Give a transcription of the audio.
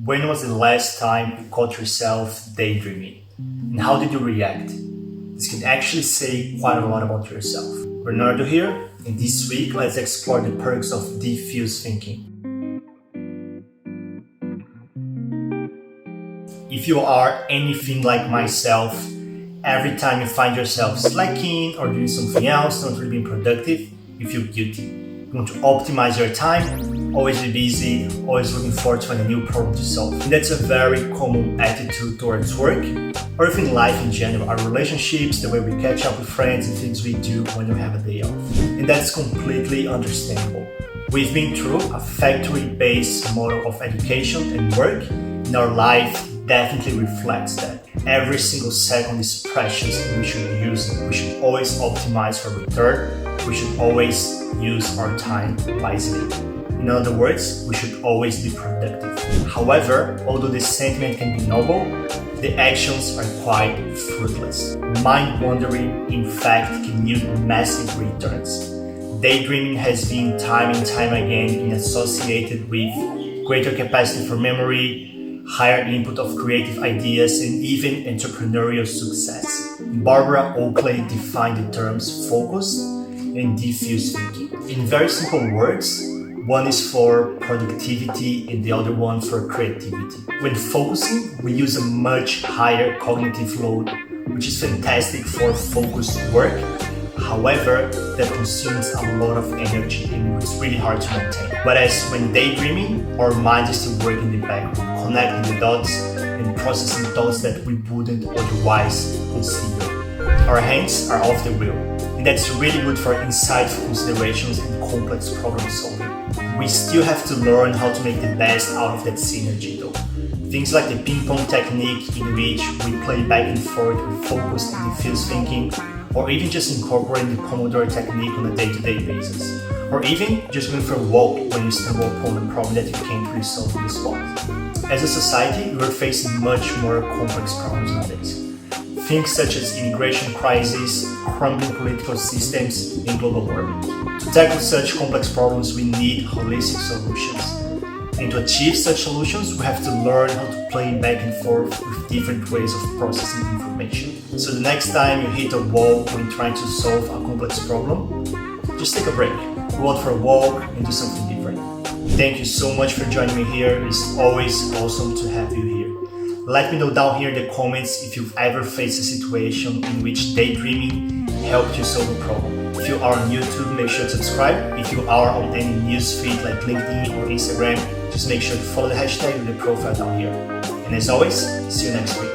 When was the last time you caught yourself daydreaming? And how did you react? This can actually say quite a lot about yourself. Bernardo here, and this week let's explore the perks of diffuse thinking. If you are anything like myself, every time you find yourself slacking or doing something else, not really being productive, you feel guilty. You want to optimize your time, always be busy, always looking forward to finding a new problem to solve. And that's a very common attitude towards work, or even life in general, our relationships, the way we catch up with friends and things we do when we have a day off. And that's completely understandable. We've been through a factory-based model of education and work, and our life definitely reflects that. Every single second is precious and we should use it. We should always optimize for return. We should always use our time wisely. In other words, we should always be productive. However, although this sentiment can be noble, the actions are quite fruitless. Mind-wandering, in fact, can yield massive returns. Daydreaming has been time and time again been associated with greater capacity for memory, higher input of creative ideas, and even entrepreneurial success. Barbara Oakley defined the terms focus and diffuse thinking. In very simple words, one is for productivity and the other one for creativity. When focusing, we use a much higher cognitive load, which is fantastic for focused work. However, that consumes a lot of energy and it's really hard to maintain. Whereas when daydreaming, our mind is still working in the background, connecting the dots and processing thoughts that we wouldn't otherwise consider. Our hands are off the wheel, and that's really good for insightful considerations and complex problem solving. We still have to learn how to make the best out of that synergy though. Things like the ping-pong technique in which we play back and forth with focused and diffuse thinking, or even just incorporating the Pomodoro technique on a day-to-day basis, or even just going for a walk when you stumble upon a problem that you can't really solve on the spot. As a society, we're facing much more complex problems nowadays. Things such as immigration crisis, crumbling political systems, and global warming. To tackle such complex problems, we need holistic solutions. And to achieve such solutions, we have to learn how to play back and forth with different ways of processing information. So the next time you hit a wall when trying to solve a complex problem, just take a break, go out for a walk and do something different. Thank you so much for joining me here. It's always awesome to have you here. Let me know down here in the comments if you've ever faced a situation in which daydreaming helped you solve a problem. If you are on YouTube, make sure to subscribe. If you are on any newsfeed like LinkedIn or Instagram, just make sure to follow the hashtag with the profile down here. And as always, see you next week.